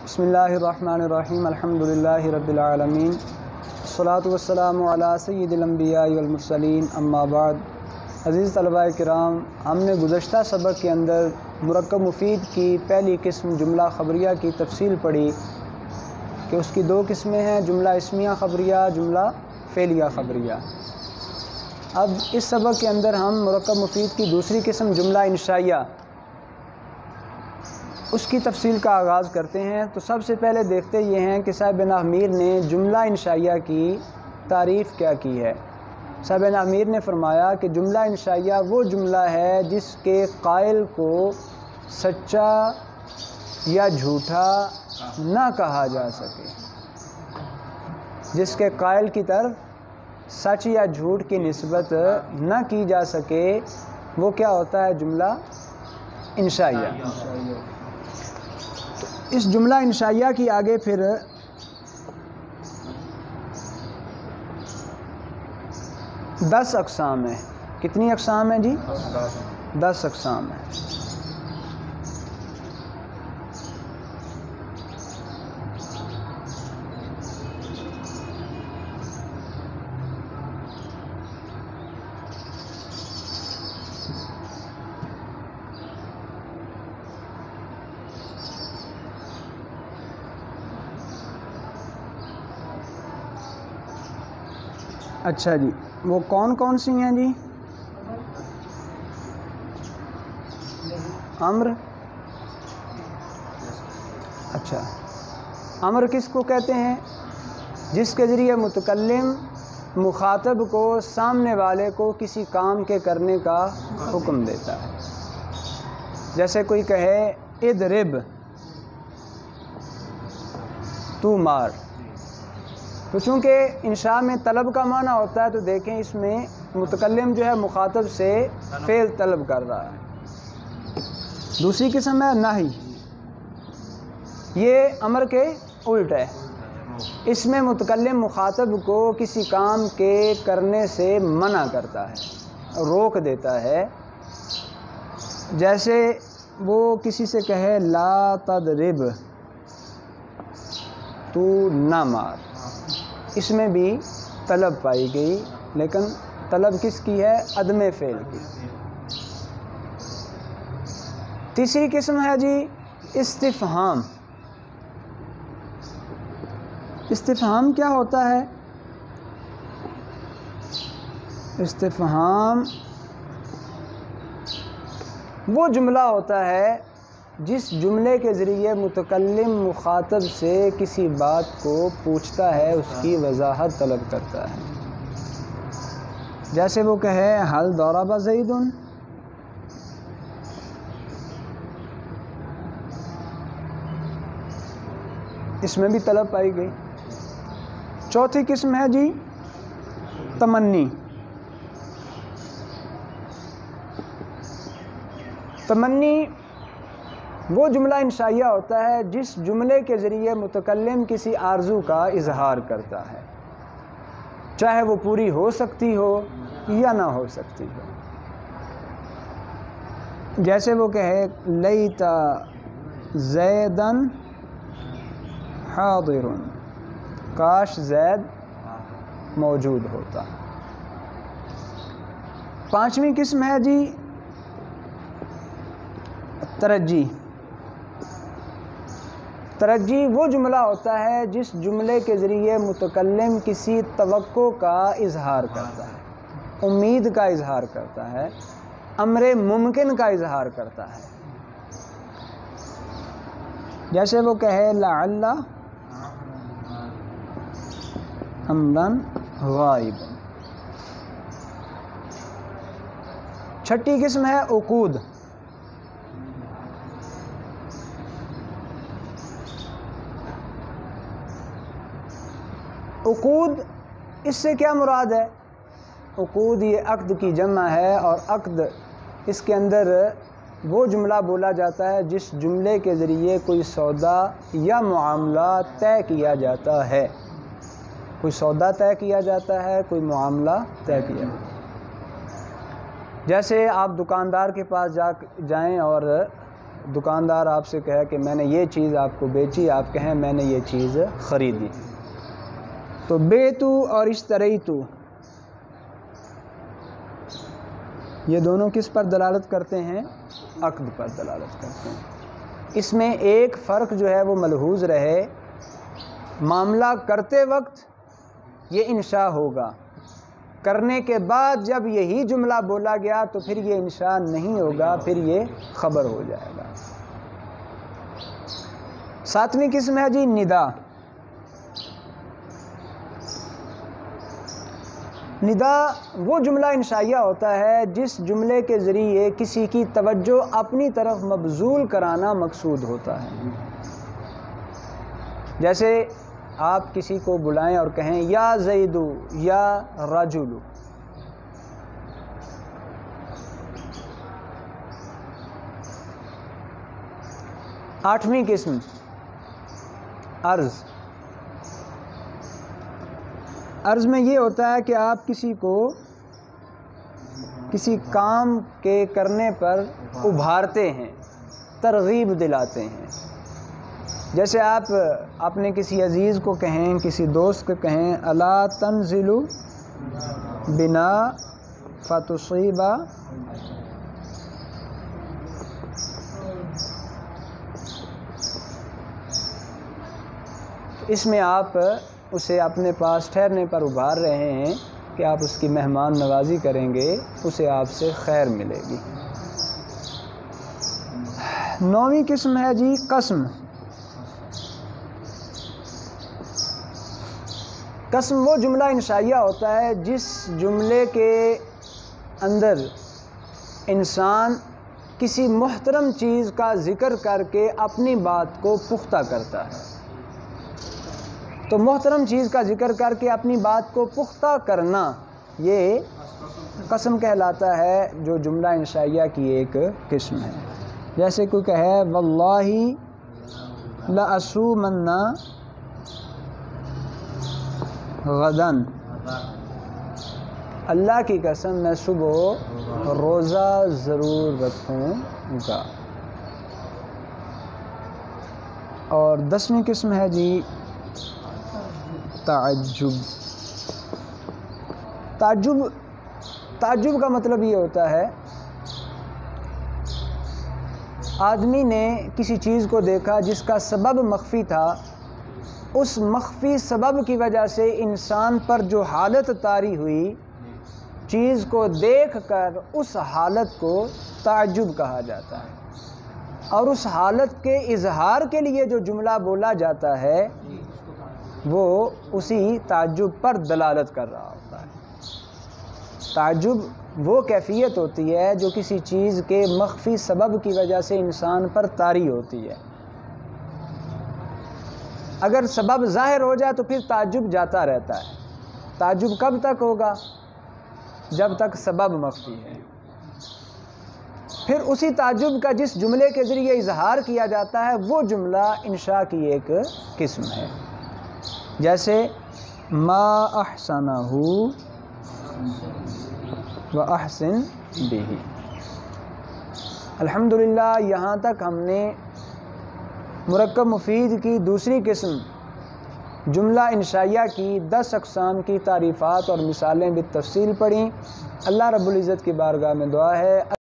بسم اللہ الرحمن الرحیم الحمدللہ رب العالمین والصلاة والسلام علی سید الانبیاء والمرسلین اما بعد۔ عزیز طلباء کرام، ہم نے گزشتہ سبق کے اندر مرکب مفید کی پہلی قسم جملہ خبریہ کی تفصیل پڑھی کہ اس کی دو قسمیں ہیں، جملہ اسمیہ خبریہ، جملہ فعلیہ خبریہ۔ اب اس سبق کے اندر ہم مرکب مفید کی دوسری قسم جملہ انشائیہ اس کی تفصیل کا آغاز کرتے ہیں۔ تو سب سے پہلے دیکھتے یہ ہیں کہ صاحب نحمیر نے جملہ انشائیہ کی تعریف کیا کی ہے۔ صاحب نحمیر نے فرمایا کہ جملہ انشائیہ وہ جملہ ہے جس کے قائل کو سچا یا جھوٹا نہ کہا جا سکے، جس کے قائل کی طرف سچ یا جھوٹ کی نسبت نہ کی جا سکے، وہ کیا ہوتا ہے؟ جملہ انشائیہ۔ اس جملہ انشائیہ کی آگے پھر دس اقسام ہیں۔ کتنی اقسام ہیں جی؟ 10 اقسام ہیں۔ اچھا جی، وہ کون کون سی ہیں جی؟ امر، اچھا، امر کس کو کہتے ہیں؟ جس کے ذریعے متکلم مخاطب کو سامنے والے کو کسی کام کے کرنے کا حکم دیتا ہے۔ جیسے کوئی کہے اضرب، تو مار، تو چونکہ انشاء میں طلب کا معنی ہوتا ہے تو دیکھیں اس میں متکلم جو ہے مخاطب سے فعل طلب کر رہا ہے۔ دوسری قسم ہے نہی، یہ امر کے الٹ ہے۔ اس میں متکلم مخاطب کو کسی کام کے کرنے سے منع کرتا ہے، روک دیتا ہے۔ جیسے وہ کسی سے کہے لا تضرب، تو نہ مار، اس میں بھی طلب پائی گئی، لیکن طلب کس کی ہے؟ عدم فعل کی۔ تیسری قسم ہے جی استفہام۔ استفہام کیا ہوتا ہے؟ استفہام وہ جملہ ہوتا ہے جس جملے کے ذریعے متکلم مخاطب سے کسی بات کو پوچھتا ہے، اس کی وضاحت طلب کرتا ہے۔ جیسے وہ کہے ہل ضرب زید، اس میں بھی طلب پائی گئی۔ چوتھی قسم ہے جی تمنی۔ تمنی وہ جملہ انشائیہ ہوتا ہے جس جملے کے ذریعے متکلم کسی آرزو کا اظہار کرتا ہے، چاہے وہ پوری ہو سکتی ہو یا نہ ہو سکتی ہو۔ جیسے وہ کہے لیت زیدن حاضر، کاش زید موجود ہوتا۔ پانچویں قسم ہے جی ترجی۔ ترجی وہ جملہ ہوتا ہے جس جملے کے ذریعے متکلم کسی توقع کا اظہار کرتا ہے، امید کا اظہار کرتا ہے، امر ممکن کا اظہار کرتا ہے۔ جیسے وہ کہے لعل امرا غائب۔ چھٹی قسم ہے عقود۔ عقود اس سے کیا مراد ہے؟ عقود یہ عقد کی جمع ہے، اور عقد اس کے اندر وہ جملہ بولا جاتا ہے جس جملے کے ذریعے کوئی سودا یا معاملہ طے کیا جاتا ہے۔ کوئی سودا طے کیا جاتا ہے، کوئی معاملہ طے کیا جاتا ہے۔ جیسے آپ دکاندار کے پاس جائیں اور دکاندار آپ سے کہے کہ میں نے یہ چیز آپ کو بیچی، آپ کہیں میں نے یہ چیز خریدی. تو بیتو اور اشتریتو یہ دونوں کس پر دلالت کرتے ہیں؟ عقد پر دلالت کرتے ہیں. اس میں ایک فرق جو ہے وہ ملحوظ رہے، معاملہ کرتے وقت یہ انشاء ہوگا، کرنے کے بعد جب یہی جملہ بولا گیا تو پھر یہ انشاء نہیں ہوگا، پھر یہ خبر ہو جائے گا. 7ویں قسم ہے جی ندا. ندا وہ جملہ انشائیہ ہوتا ہے جس جملے کے ذریعے کسی کی توجہ اپنی طرف مبذول کرانا مقصود ہوتا ہے. جیسے آپ کسی کو بلائیں اور کہیں یا زیدو یا رجلو. آٹھویں قسم عرض. عرض میں یہ ہوتا ہے کہ آپ کسی کو کسی کام کے کرنے پر ابھارتے ہیں، ترغیب دلاتے ہیں. جیسے آپ اپنے کسی عزیز کو کہیں، کسی دوست کو کہیں الا تنزل بنا فتصیبا، اس میں آپ اسے اپنے پاس ٹھہرنے پر ابھار رہے ہیں کہ آپ اس کی مہمان نوازی کریں گے، اسے آپ سے خیر ملے گی. 9ویں قسم ہے جی قسم. قسم وہ جملہ انشائیہ ہوتا ہے جس جملے کے اندر انسان کسی محترم چیز کا ذکر کر کے اپنی بات کو پختہ کرتا ہے. تو محترم چیز کا ذکر کر کے اپنی بات کو پختہ کرنا یہ قسم کہلاتا ہے، جو جملہ انشائیہ کی ایک قسم ہے. جیسے کوئی کہے واللہ لأصومن غدن، اللہ کی قسم میں صبح روزہ ضرور رکھوں گا. اور 10ویں قسم ہے جی تعجب. تعجب کا مطلب یہ ہوتا ہے آدمی نے کسی چیز کو دیکھا جس کا سبب مخفی تھا، اس مخفی سبب کی وجہ سے انسان پر جو حالت طاری ہوئی، چیز کو دیکھ کر اس حالت کو تعجب کہا جاتا ہے. اور اس حالت کے اظہار کے لیے جو جملہ بولا جاتا ہے وہ اسی تعجب پر دلالت کر رہا ہوتا ہے. تعجب وہ کیفیت ہوتی ہے جو کسی چیز کے مخفی سبب کی وجہ سے انسان پر طاری ہوتی ہے. اگر سبب ظاہر ہو جائے تو پھر تعجب جاتا رہتا ہے. تعجب کب تک ہوگا؟ جب تک سبب مخفی ہے. پھر اسی تعجب کا جس جملے کے ذریعے اظہار کیا جاتا ہے وہ جملہ انشاء کی ایک قسم ہے. جیسے ما احسنہ و احسن بہ. الحمدللہ یہاں تک ہم نے مرکب مفید کی دوسری قسم جملہ انشائیہ کی 10 اقسام کی تعریفات اور مثالیں بالتفصیل پڑھیں. اللہ رب العزت کی بارگاہ میں دعا ہے